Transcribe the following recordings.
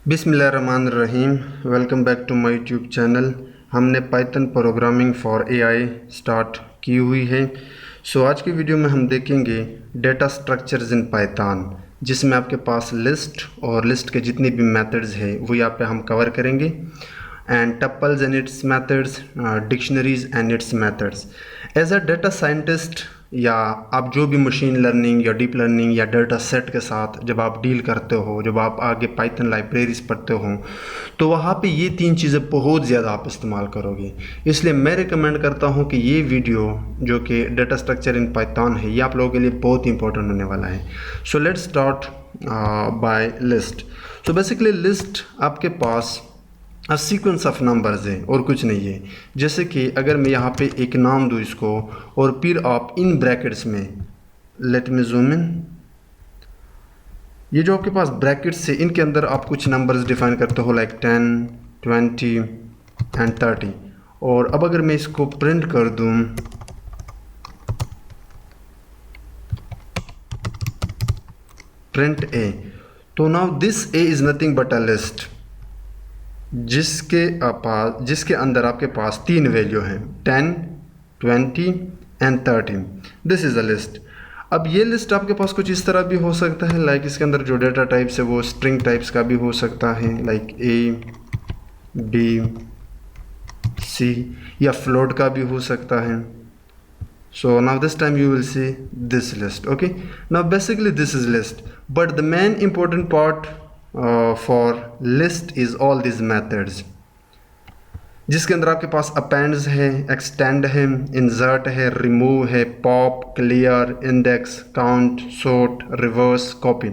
बिस्मिल्लाहिर्रहमानिर्रहीम। Welcome back to my YouTube channel. हमने Python programming for AI start की हुई है। आज की वीडियो में हम देखेंगे डेटा स्ट्रक्चर्स इन पाइथन, जिसमें आपके पास लिस्ट और लिस्ट के जितनी भी मेथड्स हैं वो यहाँ पे हम कवर करेंगे, and tuples and its methods, dictionaries and its methods. As a data scientist या आप जो भी मशीन लर्निंग या डीप लर्निंग या डेटा सेट के साथ जब आप डील करते हो, जब आप आगे पाइथन लाइब्रेरीज पढ़ते हो, तो वहाँ पे ये तीन चीज़ें बहुत ज़्यादा आप इस्तेमाल करोगे। इसलिए मैं रिकमेंड करता हूँ कि ये वीडियो जो कि डेटा स्ट्रक्चर इन पाइथन है, ये आप लोगों के लिए बहुत इंपॉर्टेंट होने वाला है। So let's start by list. So basically list आपके पास सीक्वेंस ऑफ नंबर्स है और कुछ नहीं है। जैसे कि अगर मैं यहाँ पे एक नाम दूँ इसको, और फिर आप इन ब्रैकेट्स में, लेट मी जूम इन, ये जो आपके पास ब्रैकेट्स है इनके अंदर आप कुछ नंबर्स डिफाइन करते हो, लाइक 10, 20 एंड 30। और अब अगर मैं इसको प्रिंट कर दूँ, प्रिंट ए, तो now this A is nothing but a list जिसके अंदर आपके पास तीन वैल्यू हैं, 10, 20 and 30। This is a list. अब ये लिस्ट आपके पास कुछ इस तरह भी हो सकता है, लाइक इसके अंदर जो डेटा टाइप्स है वो स्ट्रिंग टाइप्स का भी हो सकता है, लाइक ए, बी, सी, या फ्लोट का भी हो सकता है। So now this time you will see this list. Okay, now basically this is list, but the main important part for list is all these methods, जिसके अंदर आपके पास अपेंड्स है, एक्सटेंड है, इंसर्ट है, रिमूव है, pop, clear, index, count, sort, reverse, copy.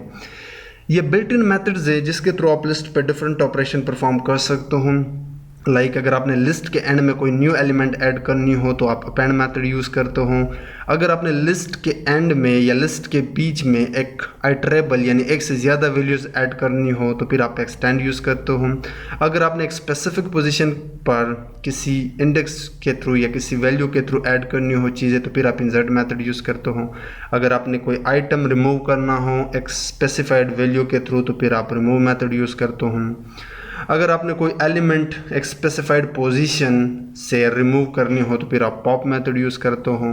ये built in methods है जिसके थ्रू आप लिस्ट पे डिफरेंट ऑपरेशन परफॉर्म कर सकते हो। लाइक अगर आपने लिस्ट के एंड में कोई न्यू एलिमेंट ऐड करनी हो तो आप अपेंड मेथड यूज़ करते हो। अगर आपने लिस्ट के एंड में या लिस्ट के बीच में एक आइटरेबल यानी एक से ज़्यादा वैल्यूज़ ऐड करनी हो तो फिर आप एक्सटेंड यूज़ करते हो। अगर आपने एक स्पेसिफिक पोजीशन पर किसी इंडेक्स के थ्रू या किसी वैल्यू के थ्रू ऐड करनी हो चीज़ें तो फिर आप इंसर्ट मेथड यूज़ करते हो। अगर आपने कोई आइटम रिमूव करना हो एक स्पेसिफाइड वैल्यू के थ्रू तो फिर आप रिमूव मेथड यूज़ करते हो। अगर आपने कोई एलिमेंट एक स्पेसिफाइड पोजीशन से रिमूव करनी हो तो फिर आप पॉप मेथड यूज़ करते हो।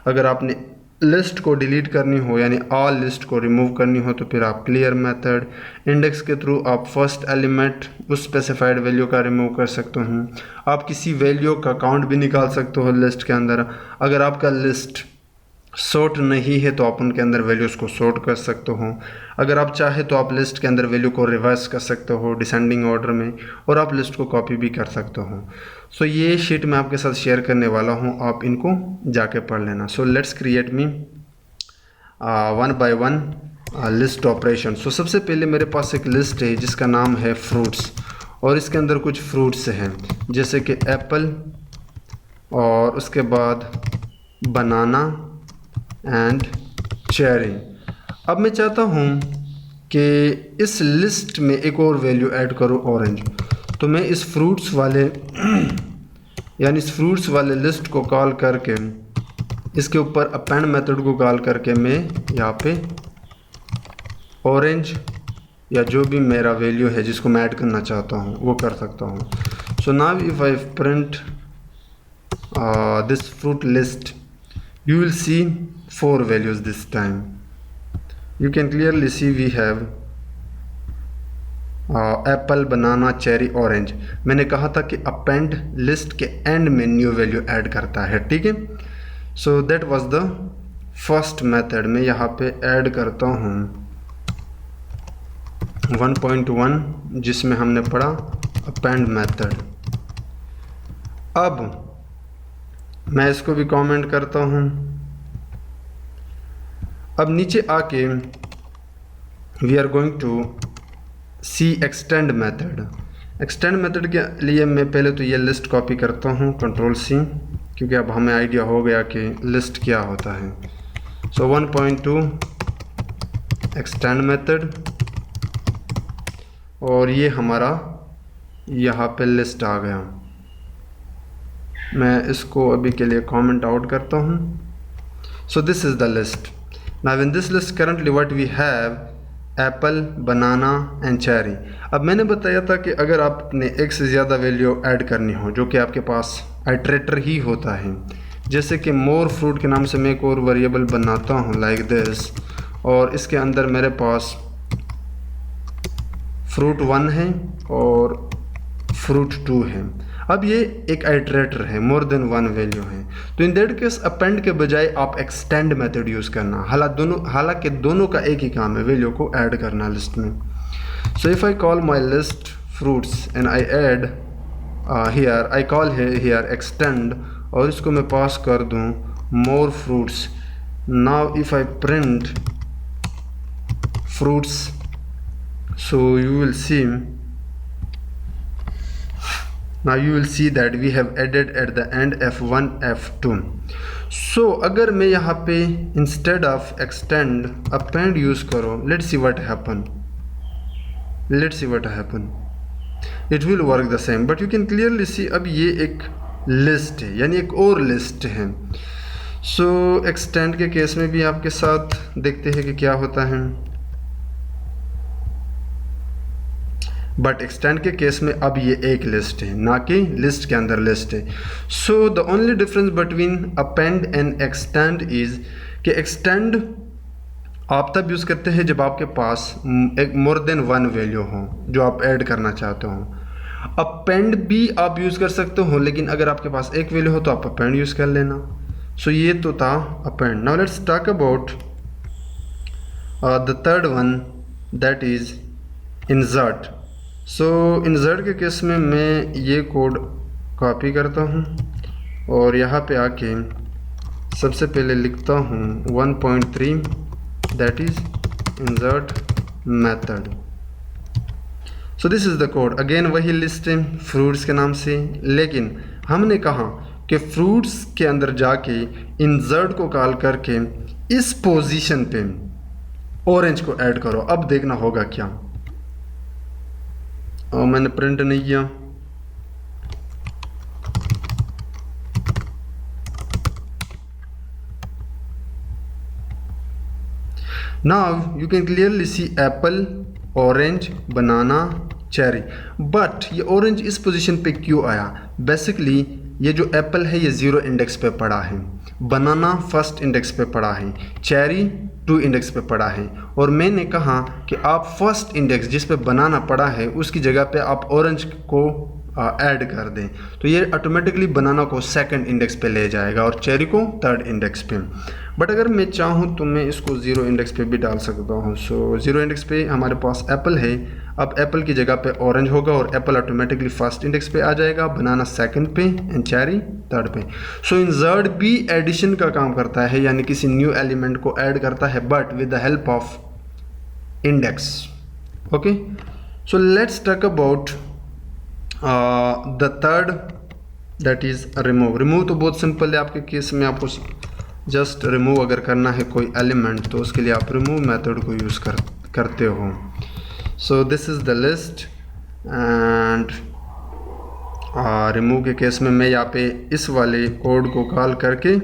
अगर आपने लिस्ट को डिलीट करनी हो यानी ऑल लिस्ट को रिमूव करनी हो तो फिर आप क्लियर मेथड। इंडेक्स के थ्रू आप फर्स्ट एलिमेंट उस स्पेसिफाइड वैल्यू का रिमूव कर सकते हो। आप किसी वैल्यू का काउंट भी निकाल सकते हो लिस्ट के अंदर। अगर आपका लिस्ट सॉर्ट नहीं है तो आप उनके अंदर वैल्यूज़ को सॉर्ट कर सकते हो। अगर आप चाहे तो आप लिस्ट के अंदर वैल्यू को रिवर्स कर सकते हो डिसेंडिंग ऑर्डर में, और आप लिस्ट को कॉपी भी कर सकते हो। सो ये शीट मैं आपके साथ शेयर करने वाला हूँ, आप इनको जाके पढ़ लेना। So let's create me one by one list operation. So सबसे पहले मेरे पास एक लिस्ट है जिसका नाम है फ्रूट्स, और इसके अंदर कुछ फ्रूट्स हैं जैसे कि एप्पल, और उसके बाद बनाना एंड चेरी। अब मैं चाहता हूँ कि इस लिस्ट में एक और वैल्यू ऐड करूँ, ऑरेंज। तो मैं इस फ्रूट्स वाले यानी इस फ्रूट्स वाले लिस्ट को कॉल करके इसके ऊपर अपेंड मेथड को कॉल करके मैं यहाँ पे ऑरेंज या जो भी मेरा वैल्यू है जिसको मैं ऐड करना चाहता हूँ वो कर सकता हूँ। So now if I print this fruit list, you will see 4 values this time. You can clearly see we have apple, banana, cherry, orange. मैंने कहा था कि append list के end में न्यू वैल्यू ऐड करता है, ठीक है। सो that was the first method. मैं यहाँ पे ऐड करता हूँ 1.1 जिसमें हमने पढ़ा append मेथड। अब मैं इसको भी कमेंट करता हूँ। अब नीचे आके we are going to see extend method. Extend method के लिए मैं पहले तो ये लिस्ट कॉपी करता हूँ, कंट्रोल सी, क्योंकि अब हमें आइडिया हो गया कि लिस्ट क्या होता है। सो 1.2 एक्सटेंड मेथड, और ये हमारा यहाँ पे लिस्ट आ गया। मैं इसको अभी के लिए कमेंट आउट करता हूँ। So this is the list. Now in this list currently what we have Apple, banana and cherry. अब मैंने बताया था कि अगर आपने एक से ज़्यादा वैल्यू ऐड करनी हो, जो कि आपके पास आइट्रेटर ही होता है, जैसे कि मोर फ्रूट के नाम से मैं एक और वेरिएबल बनाता हूँ लाइक दिस, और इसके अंदर मेरे पास फ्रूट 1 है और फ्रूट 2 है। अब ये एक आइट्रेटर है, मोर देन 1 वैल्यू है, तो इन दैट केस अपेंड के बजाय आप एक्सटेंड मेथड यूज़ करना। हालांकि दोनों का एक ही काम है, वैल्यू को ऐड करना लिस्ट में। So if I call my list fruits and I add here, I call here extend, और इसको मैं पास कर दूँ मोर fruits. Now if I print fruits, so you will see that we have added at the end f1 f2. so अगर मैं यहाँ पे instead of extend append use करो, let's see what happen, it will work the same, but you can clearly see अब ये एक list है, यानी एक और लिस्ट है। so extend के केस में भी आपके साथ देखते हैं कि क्या होता है, बट एक्सटेंड के केस में अब ये एक लिस्ट है, ना कि लिस्ट के अंदर लिस्ट है। So the only difference between append and extend is कि एक्सटेंड आप तब यूज़ करते हैं जब आपके पास एक मोर देन 1 वैल्यू हो जो आप ऐड करना चाहते हो। अपेंड भी आप यूज़ कर सकते हो, लेकिन अगर आपके पास एक वैल्यू हो तो आप अपेंड यूज़ कर लेना। सो ये तो था append. Now let's talk about the third one, that is insert. So insert के केस में मैं ये कोड कॉपी करता हूँ और यहाँ पे आके सबसे पहले लिखता हूँ 1.3, that is insert method. So this is the code. Again वही लिस्ट है फ्रूट्स के नाम से, लेकिन हमने कहा कि फ्रूट्स के अंदर जाके इंसर्ट को कॉल करके इस पोजीशन पे ऑरेंज को ऐड करो। अब देखना होगा क्या, और मैंने प्रिंट नहीं किया। Now you can clearly C Apple, orange, banana, cherry. But ये ऑरेंज इस पोजीशन पे क्यों आया? बेसिकली ये जो एप्पल है ये 0 इंडेक्स पे पड़ा है, बनाना 1st इंडेक्स पे पड़ा है, चेरी 2 इंडेक्स पे पड़ा है, और मैंने कहा कि आप 1st इंडेक्स जिस पे बनाना पड़ा है उसकी जगह पे आप ऑरेंज को ऐड कर दें, तो ये ऑटोमेटिकली बनाना को 2nd इंडेक्स पे ले जाएगा और चेरी को 3rd इंडेक्स पे। बट अगर मैं चाहूँ तो मैं इसको 0 इंडेक्स पे भी डाल सकता हूँ। सो 0 इंडेक्स पे हमारे पास एप्पल है, अब एप्पल की जगह पे ऑरेंज होगा और एप्पल ऑटोमेटिकली 1st इंडेक्स पे आ जाएगा, बनाना 2nd पे एंड चेरी 3rd पे। सो इंसर्ट भी एडिशन का काम करता है, यानी किसी न्यू एलिमेंट को ऐड करता है, but with the help of index. Okay, so let's talk about the third, that is remove. Remove तो बहुत सिंपल है आपके केस में, आपको जस्ट रिमूव अगर करना है कोई एलिमेंट तो उसके लिए आप रिमूव मेथड को यूज़ करते हो। So this is the list and remove के केस में मैं यहाँ पे इस वाले कोड को कॉल करके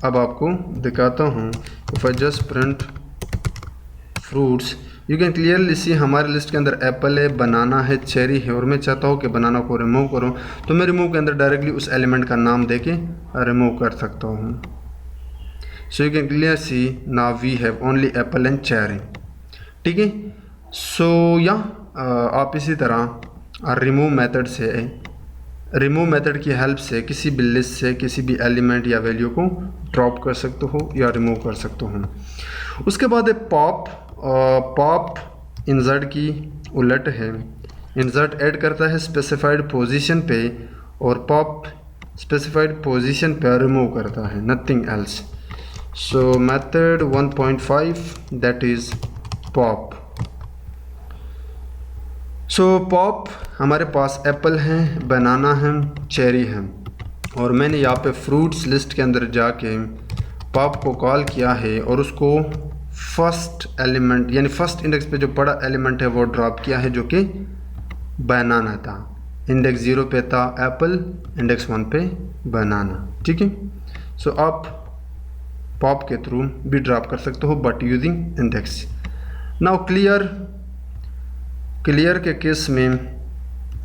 अब आपको दिखाता हूँ। If I just print fruits, you can clearly सी हमारे लिस्ट के अंदर एप्पल है, बनाना है, चेरी है, और मैं चाहता हूँ कि बनाना को रिमूव करूँ, तो मैं रिमूव के अंदर डायरेक्टली उस एलिमेंट का नाम देके रिमूव कर सकता हूँ। So you can clear see now we have only apple and cherry. ठीक है, सो या आप इसी तरह रिमूव मेथड से, रिमूव मेथड की हेल्प से किसी भी लिस्ट से किसी भी एलिमेंट या वैल्यू को ड्रॉप कर सकते हो या रिमूव कर सकते हो। उसके बाद है पॉप। पॉप इंसर्ट की उलट है, इंसर्ट ऐड करता है स्पेसिफाइड पोजीशन पे और पॉप स्पेसिफाइड पोजीशन पे रिमूव करता है, nothing else. So method 1.5 that is pop. So pop हमारे पास एप्पल हैं, बनाना है, चेरी है, और मैंने यहाँ पे फ्रूट्स लिस्ट के अंदर जाके पॉप को कॉल किया है और उसको फर्स्ट एलिमेंट यानी फर्स्ट इंडेक्स पे जो बड़ा एलिमेंट है वो ड्रॉप किया है, जो कि बनाना था। इंडेक्स 0 पे था एप्पल, इंडेक्स 1 पे बनाना। ठीक है, सो आप पॉप के थ्रू भी ड्रॉप कर सकते हो but using index. Now clear के केस में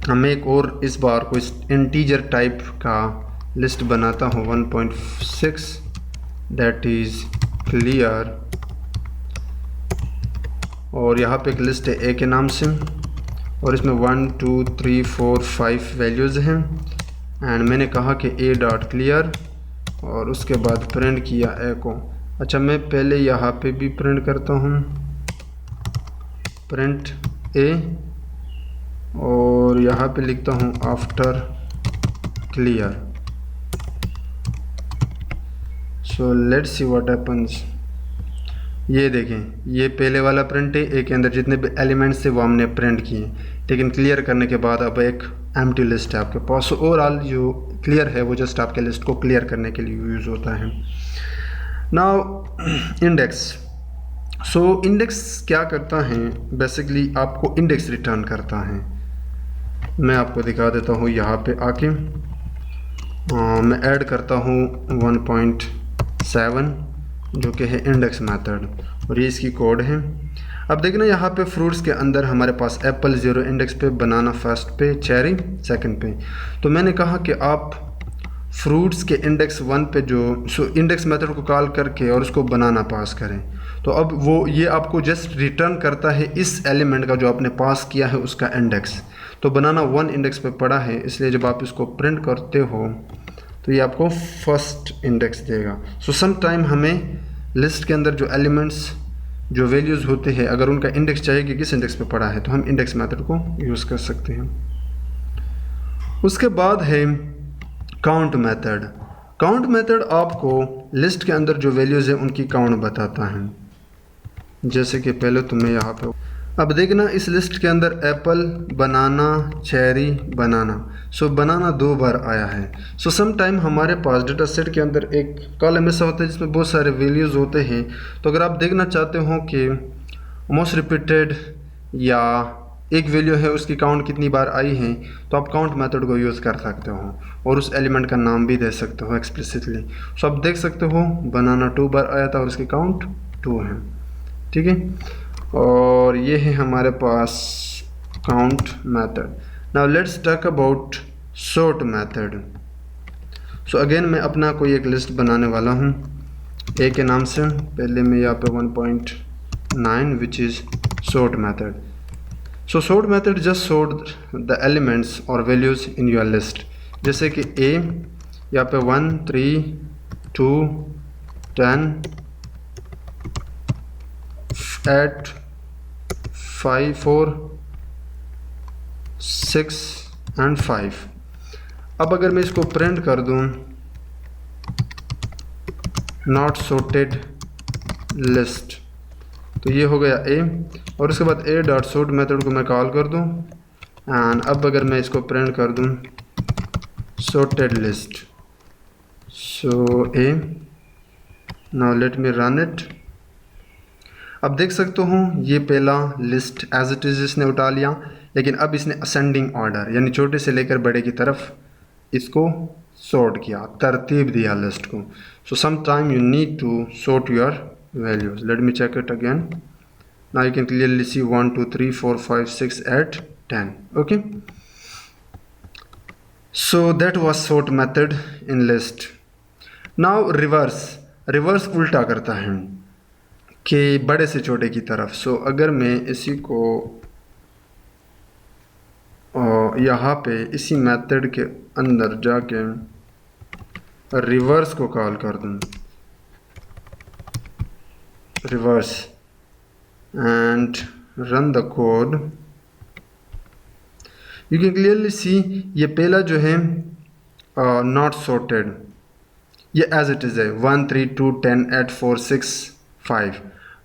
हम एक और इस बार कोई इंटीजर टाइप का लिस्ट बनाता हूँ 1.6 दैट इज़ क्लियर, और यहाँ पे एक लिस्ट है ए के नाम से और इसमें 1 2 3 4 5 वैल्यूज़ हैं एंड मैंने कहा कि ए डॉट क्लियर और उसके बाद प्रिंट किया ए को। अच्छा, मैं पहले यहाँ पे भी प्रिंट करता हूँ, प्रिंट ए, और यहाँ पे लिखता हूँ after clear. So let's see what happens. ये देखें, ये पहले वाला प्रिंट है, ए के अंदर जितने भी एलिमेंट्स थे वो हमने प्रिंट किए, लेकिन क्लियर करने के बाद अब एक एम्प्टी लिस्ट है आपके पास। सो ओवरऑल जो क्लियर है वो जस्ट आपके लिस्ट को क्लियर करने के लिए यूज़ होता है। Now index. सो इंडेक्स क्या करता है, बेसिकली आपको इंडेक्स रिटर्न करता है। मैं आपको दिखा देता हूँ, यहाँ पे आके मैं ऐड करता हूँ 1.7 जो कि है इंडेक्स मेथड, और ये इसकी कोड है। अब देखना यहाँ पे फ्रूट्स के अंदर हमारे पास एप्पल 0 इंडेक्स पे, बनाना फर्स्ट पे, चेरी सेकंड पे। तो मैंने कहा कि आप फ्रूट्स के इंडेक्स 1 पे जो इंडेक्स मेथड को कॉल करके और उसको बनाना पास करें। तो अब वो ये आपको जस्ट रिटर्न करता है इस एलिमेंट का जो आपने पास किया है उसका इंडेक्स। तो बनाना 1 इंडेक्स पे पड़ा है, इसलिए जब आप इसको प्रिंट करते हो तो ये आपको फर्स्ट इंडेक्स देगा। सो सम टाइम हमें लिस्ट के अंदर जो एलिमेंट्स जो वैल्यूज़ होते हैं, अगर उनका इंडेक्स चाहिए कि किस इंडेक्स पे पड़ा है, तो हम इंडेक्स मेथड को यूज़ कर सकते हैं। उसके बाद है काउंट मेथड। काउंट मेथड आपको लिस्ट के अंदर जो वैल्यूज़ है उनकी काउंट बताता है। जैसे कि पहले तो मैं यहाँ पे, अब देखना इस लिस्ट के अंदर एप्पल, बनाना, चेरी, बनाना, सो बनाना 2 बार आया है। सो सम टाइम हमारे पास डेटा सेट के अंदर एक कॉलम ऐसा होता है जिसमें बहुत सारे वैल्यूज़ होते हैं। तो अगर आप देखना चाहते हो कि मोस्ट रिपीटेड या एक वैल्यू है उसकी काउंट कितनी बार आई है, तो आप काउंट मेथड को यूज़ कर सकते हो और उस एलिमेंट का नाम भी दे सकते हो एक्सप्लिसिटली। सो आप देख सकते हो बनाना 2 बार आया था और उसकी काउंट 2 है, ठीक है। और ये है हमारे पास count method. Now let's talk about sort method. So again मैं अपना कोई एक लिस्ट बनाने वाला हूँ ए के नाम से। पहले मैं यहाँ पे 1.9 which is sort method. So sort method just sort the elements और वैल्यूज़ इन योर लिस्ट। जैसे कि ए यहाँ पे 1 3 2 10 8 5 4 6 एंड 5। अब अगर मैं इसको प्रिंट कर दूं नॉट सॉर्टेड लिस्ट, तो ये हो गया ए, और उसके बाद ए डॉट सॉर्ट मेथड को मैं कॉल कर दूं एंड अब अगर मैं इसको प्रिंट कर दूं sorted list, so A. Now let me run it. अब देख सकते हो ये पहला लिस्ट एज इट इज़ इसने उठा लिया, लेकिन अब इसने असेंडिंग ऑर्डर यानी छोटे से लेकर बड़े की तरफ इसको सॉर्ट किया, तरतीब दिया लिस्ट को। So some time you need to sort your values. Let me check it again. Now you can clearly see 1 2 3 4 5 6 8 10। Okay, so that was sort method in list. Now reverse उल्टा करता है कि बड़े से छोटे की तरफ। सो अगर मैं इसी को यहाँ पे इसी मेथड के अंदर जाके रिवर्स को कॉल कर दूँ, reverse, and run the code, you can clearly सी ये पहला जो है नॉट सॉर्टेड, ये एज इट इज़ है 1 3 2 10 8 4 6 5।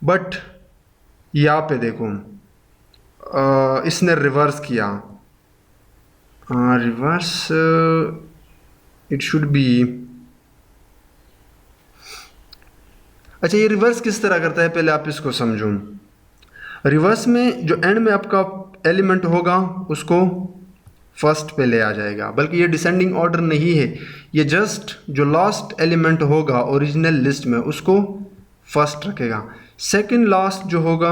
बट यहाँ पे देखो इसने रिवर्स किया, रिवर्स इट शुड बी। अच्छा, ये रिवर्स किस तरह करता है पहले आप इसको समझो। रिवर्स में जो एंड में आपका एलिमेंट होगा उसको फर्स्ट पे ले आ जाएगा, बल्कि ये डिसेंडिंग ऑर्डर नहीं है, ये जस्ट जो लास्ट एलिमेंट होगा ओरिजिनल लिस्ट में उसको फर्स्ट रखेगा। सेकंड लास्ट जो होगा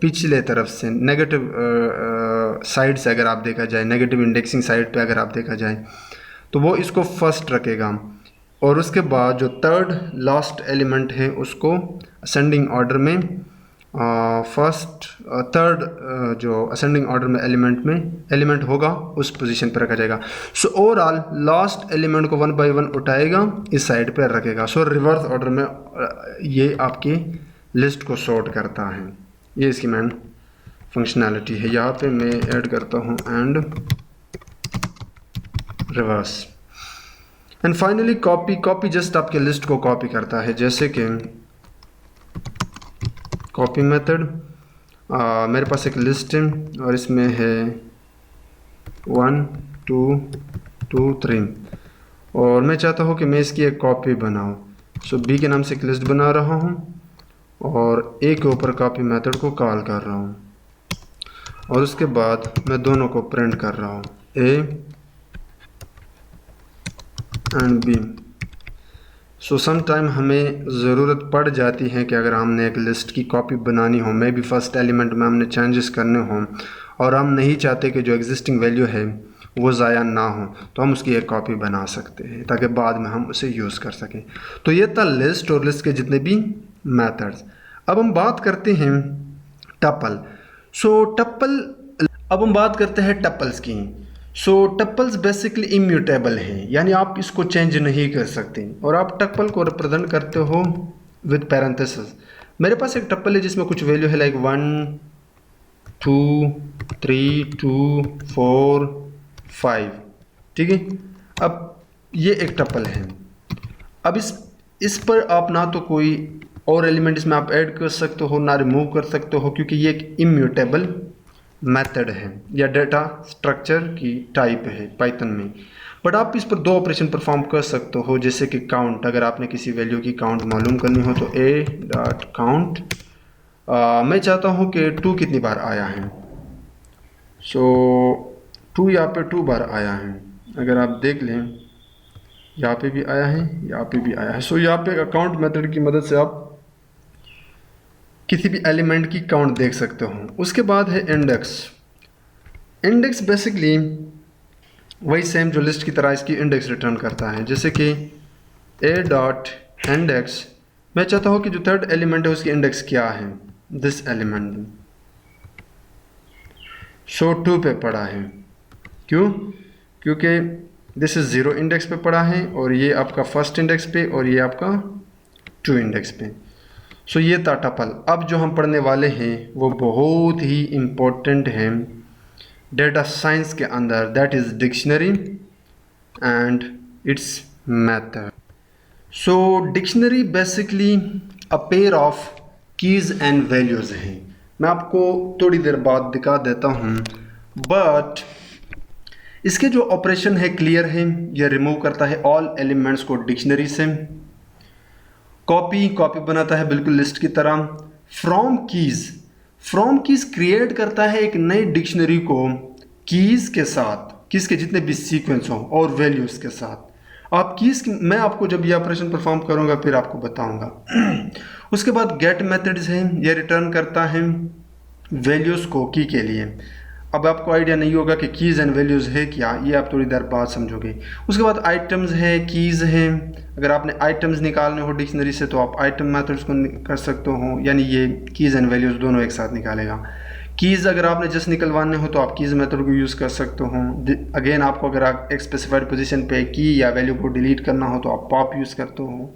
पिछले तरफ से नेगेटिव साइड से अगर आप देखा जाए, नेगेटिव इंडेक्सिंग साइड पे अगर आप देखा जाए तो वो इसको फर्स्ट रखेगा, और उसके बाद जो थर्ड लास्ट एलिमेंट है उसको असेंडिंग ऑर्डर में फर्स्ट थर्ड जो असेंडिंग ऑर्डर में एलिमेंट होगा उस पोजीशन पर रखा जाएगा। सो ओवरऑल लास्ट एलिमेंट को 1 बाय 1 उठाएगा, इस साइड पर रखेगा। सो रिवर्स ऑर्डर में ये आपकी लिस्ट को सॉर्ट करता है। ये इसकी मेन फंक्शनैलिटी है। यहाँ पे मैं ऐड करता हूँ and reverse. And finally copy just आपके लिस्ट को कॉपी करता है। जैसे कि कॉपी मेथड, मेरे पास एक लिस्ट है और इसमें है 1 2 2 3 और मैं चाहता हूँ कि मैं इसकी एक कॉपी बनाऊँ। सो बी के नाम से एक लिस्ट बना रहा हूँ और ए के ऊपर कॉपी मेथड को कॉल कर रहा हूँ और उसके बाद मैं दोनों को प्रिंट कर रहा हूँ, A and B. So some time हमें ज़रूरत पड़ जाती है कि अगर हमने एक लिस्ट की कॉपी बनानी हो, मे बी फर्स्ट एलिमेंट में हमने चेंजेस करने हों और हम नहीं चाहते कि जो एग्जिस्टिंग वैल्यू है वो ज़ाया ना हो, तो हम उसकी एक कॉपी बना सकते हैं ताकि बाद में हम उसे यूज़ कर सकें। तो ये था लिस्ट और लिस्ट के जितने भी मेथड्स। अब हम बात करते हैं टपल। अब हम बात करते हैं टपल्स की। सो टपल्स बेसिकली इम्यूटेबल हैं, यानी आप इसको चेंज नहीं कर सकते और आप टपल को रिप्रेजेंट करते हो विद पैरेंथेसिस। मेरे पास एक टपल है जिसमें कुछ वैल्यू है लाइक 1 2 3 2 4 5, ठीक है। अब ये एक टपल है। अब इस पर आप ना तो कोई और एलिमेंट इसमें आप ऐड कर सकते हो ना रिमूव कर सकते हो, क्योंकि ये एक इम्यूटेबल मेथड है या डेटा स्ट्रक्चर की टाइप है पाइथन में। बट आप इस पर 2 ऑपरेशन परफॉर्म कर सकते हो, जैसे कि काउंट। अगर आपने किसी वैल्यू की काउंट मालूम करनी हो तो a.count, मैं चाहता हूँ कि 2 कितनी बार आया है। सो 2 यहाँ पे 2 बार आया है। अगर आप देख लें यहाँ पे भी आया है, यहाँ पे भी आया है। सो यहाँ पे अकाउंट मेथड की मदद से आप किसी भी एलिमेंट की काउंट देख सकते हो। उसके बाद है इंडेक्स। इंडेक्स बेसिकली वही सेम जो लिस्ट की तरह इसकी इंडेक्स रिटर्न करता है, जैसे कि a.index। मैं चाहता हूँ कि जो थर्ड एलिमेंट है उसकी इंडेक्स क्या है, दिस एलिमेंट। सो 2 पे पड़ा है। क्यों? क्योंकि दिस इज़ 0 इंडेक्स पे पड़ा है और ये आपका फर्स्ट इंडेक्स पे और ये आपका 2 इंडेक्स पे। सो ये था टपल। अब जो हम पढ़ने वाले हैं वो बहुत ही इम्पोर्टेंट है डेटा साइंस के अंदर, that is dictionary and it's method. So dictionary basically a pair of keys and values हैं। मैं आपको थोड़ी देर बाद दिखा देता हूँ, बट इसके जो ऑपरेशन है क्लियर है। यह रिमूव करता है ऑल एलिमेंट्स को डिक्शनरी से। कॉपी बनाता है बिल्कुल लिस्ट की तरह। फ्रॉम कीज़ क्रिएट करता है एक नई डिक्शनरी को कीज़ के साथ, कीज़ के जितने भी सीक्वेंस हों और वैल्यूज़ के साथ। आप मैं आपको जब ये ऑपरेशन परफॉर्म करूँगा फिर आपको बताऊँगा। उसके बाद गेट मेथड्स है, ये रिटर्न करता है वैल्यूज़ को की के लिए। अब आपको आइडिया नहीं होगा कि कीज़ एंड वैल्यूज़ है क्या, ये आप थोड़ी देर बाद समझोगे। उसके बाद आइटम्स है, कीज़ हैं। अगर आपने आइटम्स निकालने हो डिक्शनरी से तो आप आइटम मेथड्स को कर सकते हो, यानी ये कीज़ एंड वैल्यूज़ दोनों एक साथ निकालेगा। कीज़ अगर आपने जस्ट निकलवाने हो तो आप कीज़ मेथड को यूज़ कर सकते हो। अगेन आपको अगर आप एक स्पेसिफाइड पोजीशन पे की या वैल्यू को डिलीट करना हो तो आप पॉप यूज़ करते हो।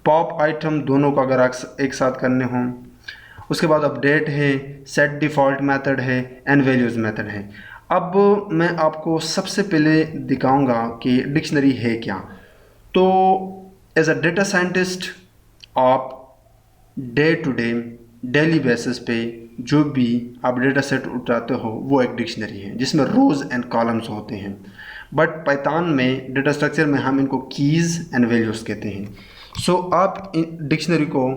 पॉप आइटम दोनों को अगर एक साथ करने हों। उसके बाद अपडेट है, सेट डिफ़ॉल्ट मेथड है, एंड वैल्यूज़ मेथड है। अब मैं आपको सबसे पहले दिखाऊंगा कि डिक्शनरी है क्या। तो एज अ डेटा साइंटिस्ट आप day to day daily basis पे जो भी आप डेटा सेट उठाते हो वो एक डिक्शनरी है जिसमें रोज़ एंड कॉलम्स होते हैं। बट पाइथन में डेटा स्ट्रक्चर में हम इनको कीज़ एंड वैल्यूज़ कहते हैं। सो आप डिक्शनरी को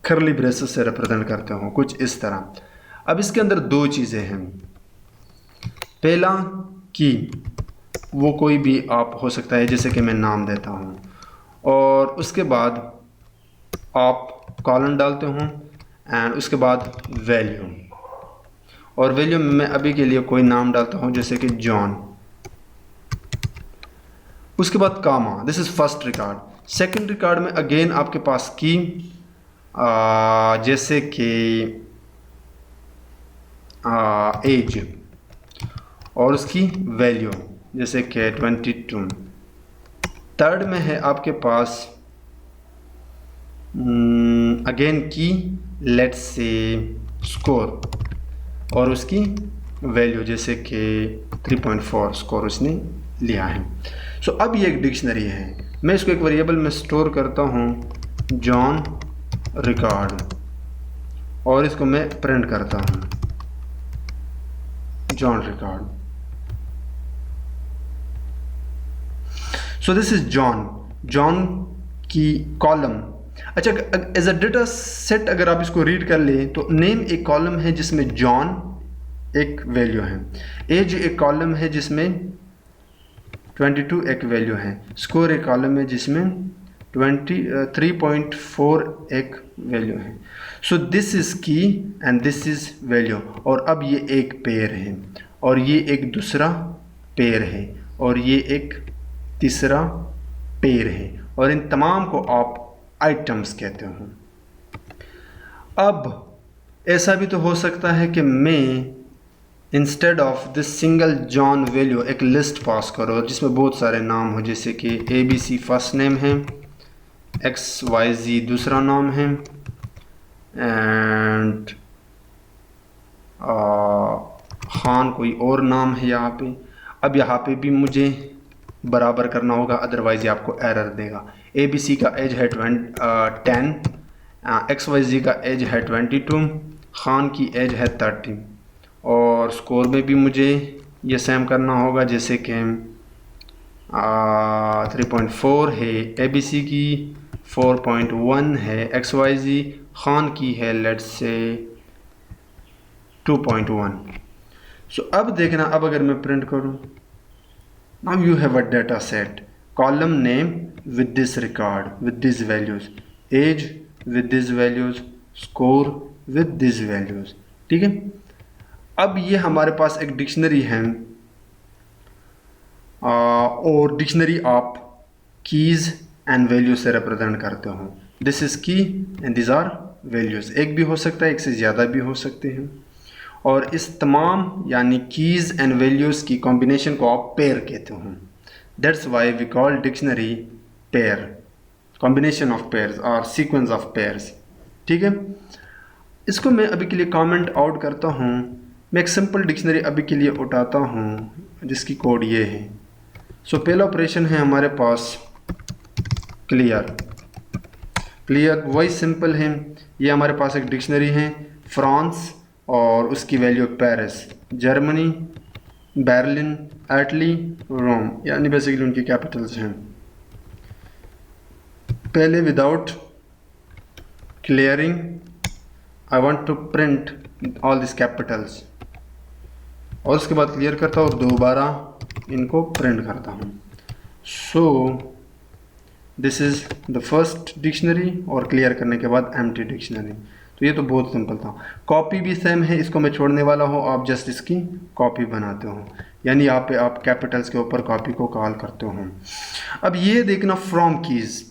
कर्ली ब्रेसेस से रिप्रेजेंट करते हो कुछ इस तरह। अब इसके अंदर 2 चीज़ें हैं। पहला की वो कोई भी आप हो सकता है, जैसे कि मैं नाम देता हूँ, और उसके बाद आप कॉलन डालते हूँ एंड उसके बाद वैल्यू, और वैल्यू में मैं अभी के लिए कोई नाम डालता हूँ जैसे कि जॉन। उसके बाद comma, this is first record. Second record में अगेन आपके पास की जैसे कि एज और उसकी वैल्यू जैसे कि 22। थर्ड में है आपके पास अगेन की लेट्स से स्कोर और उसकी वैल्यू जैसे कि 3.4 स्कोर उसने लिया है। सो अब ये एक डिक्शनरी है, मैं इसको एक वेरिएबल में स्टोर करता हूँ जॉन रिकॉर्ड और इसको मैं प्रिंट करता हूँ John record. So this is John की कॉलम। अच्छा, एज अ डेटा सेट अगर आप इसको रीड कर लें तो नेम एक कॉलम है जिसमें जॉन एक वैल्यू है, एज एक कॉलम है जिसमें 22 एक वैल्यू है, स्कोर एक कॉलम है जिसमें 3.4 एक वैल्यू है। सो दिस इज की एंड दिस इज वैल्यू, और अब ये एक पेयर है और ये एक दूसरा पेयर है और ये एक तीसरा पेयर है, और इन तमाम को आप आइटम्स कहते हो। अब ऐसा भी तो हो सकता है कि मैं instead of this single John value एक लिस्ट पास करो जिसमें बहुत सारे नाम हो, जैसे कि ABC फर्स्ट नेम है, XYZ दूसरा नाम है एंड खान कोई और नाम है यहाँ पे। अब यहाँ पे भी मुझे बराबर करना होगा, अदरवाइज ये आपको एरर देगा। ABC का एज है 10, XYZ का एज है 22, खान की एज है 30, और स्कोर में भी मुझे ये सेम करना होगा जैसे कि 3.4 है ABC की, 4.1 है XYZ, खान की है लेट्स से 2.1। सो अब देखना, अब अगर मैं प्रिंट करूँ, now you have a data set, column name with this record with this values, age with this values, score with this values. ठीक है, अब ये हमारे पास एक डिक्शनरी है और डिक्शनरी आप कीज़ एंड वैल्यू से रिप्रेजेंट करते हो। दिस इज़ की एंड दिस आर वैल्यूज़। एक भी हो सकता है, एक से ज़्यादा भी हो सकते हैं, और इस तमाम यानी कीज़ एंड वैल्यूज़ की कॉम्बिनेशन को आप पेयर कहते हो। That's why we call dictionary pair, combination of pairs और सीक्वेंस ऑफ पेयर्स। ठीक है, इसको मैं अभी के लिए कमेंट आउट करता हूँ। मैं एक सिंपल डिक्शनरी अभी के लिए उठाता हूँ जिसकी कोड ये है। सो पहला ऑपरेशन है हमारे पास क्लियर वही सिंपल है। ये हमारे पास एक डिक्शनरी है, फ्रांस और उसकी value Paris, Germany, Berlin, Italy, Rome, यानी बेसिकली उनकी कैपिटल्स हैं। पहले without clearing I want to print all this capitals, और उसके बाद क्लियर करता हूँ और दोबारा इनको प्रिंट करता हूँ। So this is the first dictionary, और क्लियर करने के बाद एम्प्टी डिक्शनरी। तो ये तो बहुत सिंपल था। कॉपी भी सेम है, इसको मैं छोड़ने वाला हूँ, आप जस्ट इसकी कॉपी बनाते हो, यानी यहाँ पे आप कैपिटल्स के ऊपर कॉपी को कॉल करते हो। अब ये देखना फ्रॉम कीज़,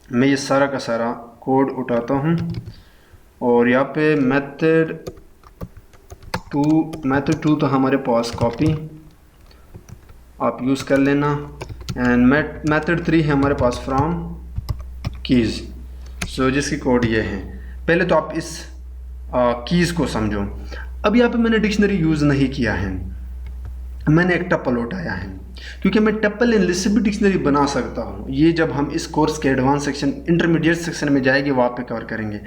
मैं ये सारा का सारा कोड उठाता हूँ और यहाँ पे मेथड टू तो हमारे पास कॉपी आप यूज़ कर लेना, एंड मेथड 3 है हमारे पास फ्रॉम कीज़। सो जिसकी कोड ये है। पहले तो आप इस कीज़ को समझो। अब यहाँ पे मैंने डिक्शनरी यूज़ नहीं किया है, मैंने एक टप्पल उठाया है, क्योंकि मैं टप्पल एंड लिस्ट से भी डिक्शनरी बना सकता हूँ। ये जब हम इस कोर्स के एडवांस सेक्शन इंटरमीडिएट सेक्शन में जाएंगे वहाँ पे कवर करेंगे।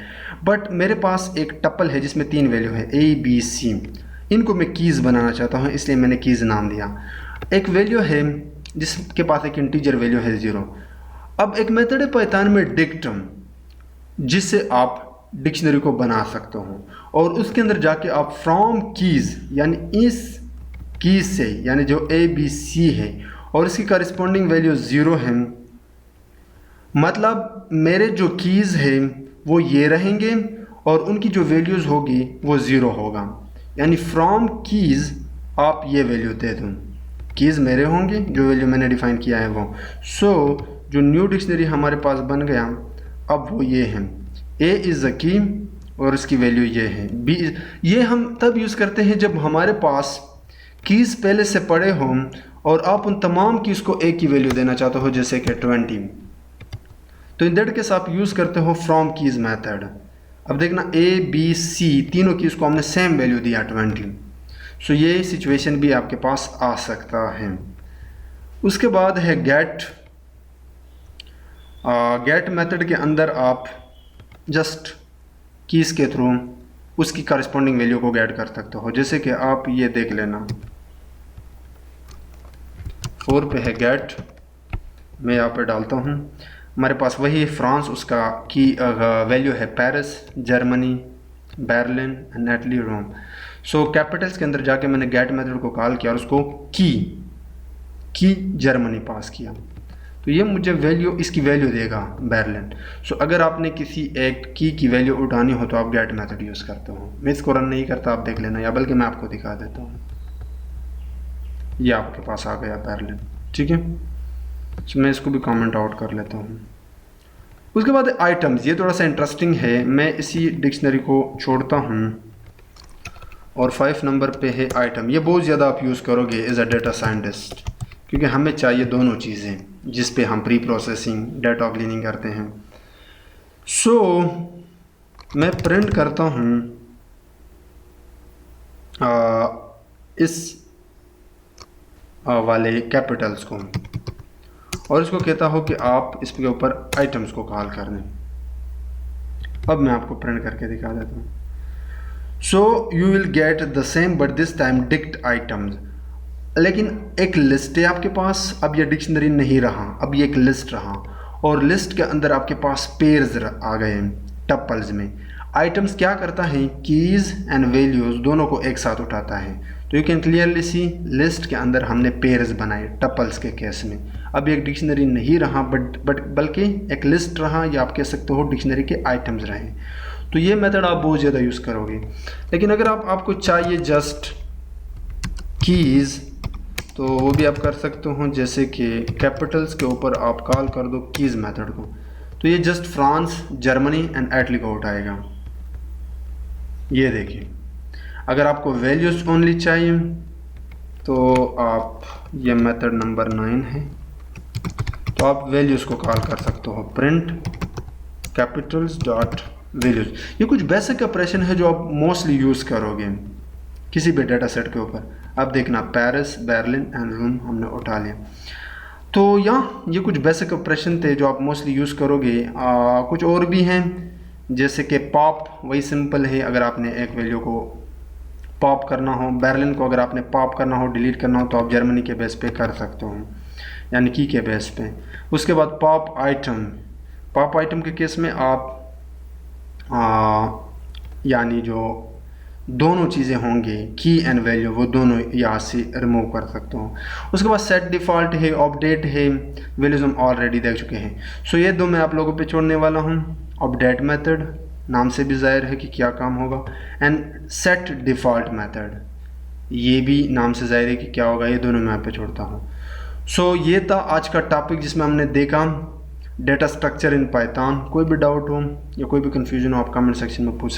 बट मेरे पास एक टप्पल है जिसमें 3 वैल्यू है ABC, इनको मैं कीज़ बनाना चाहता हूँ, इसलिए मैंने कीज़ नाम दिया। एक वैल्यू है जिसके पास एक इंटीजर वैल्यू है 0। अब एक मेथड है पाइथन में डिक्टम, जिससे आप डिक्शनरी को बना सकते हो, और उसके अंदर जाके आप फ्रॉम कीज़ यानी इस कीज़ से, यानी जो ABC है और इसकी करस्पॉन्डिंग वैल्यू 0 है, मतलब मेरे जो कीज़ है वो ये रहेंगे और उनकी जो वैल्यूज़ होगी वो ज़ीरो होगा। यानी फ्रॉम कीज़ आप ये वैल्यू दे दूँ, कीज़ मेरे होंगे, जो वैल्यू मैंने डिफ़ाइन किया है वो। सो जो न्यू डिक्शनरी हमारे पास बन गया अब वो ये है, ए इज़ अ की और इसकी वैल्यू ये है, बी। ये हम तब यूज़ करते हैं जब हमारे पास कीज़ पहले से पड़े हों और आप उन तमाम कीज़ को ए की वैल्यू देना चाहते हो, जैसे कि 20। तो इन दैट केस आप यूज़ करते हो फ्रॉम कीज़ मेथड। अब देखना ए बी सी तीनों कीज़ को हमने सेम वैल्यू दिया 20। सो ये सिचुएशन भी आपके पास आ सकता है। उसके बाद है गेट। गेट मेथड के अंदर आप जस्ट कीज़ के थ्रू उसकी करस्पॉन्डिंग वैल्यू को गेट कर सकते हो। जैसे कि आप ये देख लेना, 4 पे है गेट, मैं यहाँ पे डालता हूँ, हमारे पास वही फ्रांस, उसका की वैल्यू है Paris, Germany, Berlin and Italy, Rome. So capitals के अंदर जाके मैंने गेट मेथड को कॉल किया और उसको की जर्मनी पास किया, तो ये मुझे वैल्यू, इसकी वैल्यू देगा बर्लिन। सो अगर आपने किसी एक की वैल्यू उठानी हो तो आप गेट मेथड यूज़ करते हो। मैं इसको रन नहीं करता, आप देख लेना, या बल्कि मैं आपको दिखा देता हूँ। ये आपके पास आ गया बर्लिन, ठीक है। तो मैं इसको भी कमेंट आउट कर लेता हूँ। उसके बाद आइटम्स, ये थोड़ा सा इंटरेस्टिंग है, मैं इसी डिक्शनरी को छोड़ता हूँ और 5 नंबर पे है आइटम। ये बहुत ज़्यादा आप यूज़ करोगे एज अ डेटा साइंटिस्ट, क्योंकि हमें चाहिए दोनों चीज़ें जिस पे हम प्री प्रोसेसिंग डाटा क्लीनिंग करते हैं। सो मैं प्रिंट करता हूँ इस वाले कैपिटल्स को और इसको कहता हो कि आप इसके ऊपर आइटम्स को कॉल कर दें। अब मैं आपको प्रिंट करके दिखा देता हूँ। So you will get the same but this time dict items. लेकिन एक लिस्ट है आपके पास, अब ये डिक्शनरी नहीं रहा, अब ये एक लिस्ट रहा और लिस्ट के अंदर आपके पास पेयर्स आ गए टपल्स में। आइटम्स क्या करता है, कीज़ एंड वैल्यूज़ दोनों को एक साथ उठाता है। तो you can clearly C list के अंदर हमने पेयर्स बनाए टपल्स के केस में। अब एक डिक्शनरी नहीं रहा बल्कि एक लिस्ट रहा, या आप कह सकते हो डिक्शनरी के आइटम्स रहे। तो ये मेथड आप बहुत ज़्यादा यूज़ करोगे। लेकिन अगर आपको चाहिए जस्ट कीज़, तो वो भी आप कर सकते हो, जैसे कि कैपिटल्स के ऊपर आप कॉल कर दो कीज़ मेथड को, तो ये just France, Germany and Italy को उठाएगा। ये देखिए, अगर आपको वैल्यूज ओनली चाहिए तो आप, ये मेथड नंबर 9 है, तो आप वैल्यूज़ को कॉल कर सकते हो, प्रिंट कैपिटल्स डॉट वैल्यूज़। ये कुछ बेसिक ऑपरेशन है जो आप मोस्टली यूज़ करोगे किसी भी डेटा सेट के ऊपर। अब देखना, पेरिस, बर्लिन एंड रोम हमने उठा लिया। तो यहाँ ये कुछ बेसिक ऑपरेशन थे जो आप मोस्टली यूज़ करोगे। कुछ और भी हैं, जैसे कि पॉप, वही सिंपल है। अगर आपने एक वैल्यू को पॉप करना हो, बर्लिन को अगर आपने पॉप करना हो, डिलीट करना हो, तो आप जर्मनी के बेस पे कर सकते हो, यानी की के बेस पे। उसके बाद पॉप आइटम के केस में आप यानी जो दोनों चीज़ें होंगी की एंड वैल्यू, वो दोनों यहाँ से रिमूव कर सकते हो। उसके बाद सेट डिफ़ॉल्ट है, अपडेट है, वैल्यूज़ हम ऑलरेडी देख चुके हैं। सो ये दो मैं आप लोगों पे छोड़ने वाला हूँ। अपडेट मेथड नाम से भी ज़ाहिर है कि क्या काम होगा, एंड सेट डिफ़ॉल्ट मेथड, ये भी नाम से ज़ाहिर है कि क्या होगा। ये दोनों मैं यहाँ पे छोड़ता हूँ। सो ये था आज का टॉपिक जिसमें हमने देखा डेटा स्ट्रक्चर इन पाइथन। कोई भी डाउट हो या कोई भी कन्फ्यूजन हो आप कमेंट सेक्शन में पूछ सकते हैं।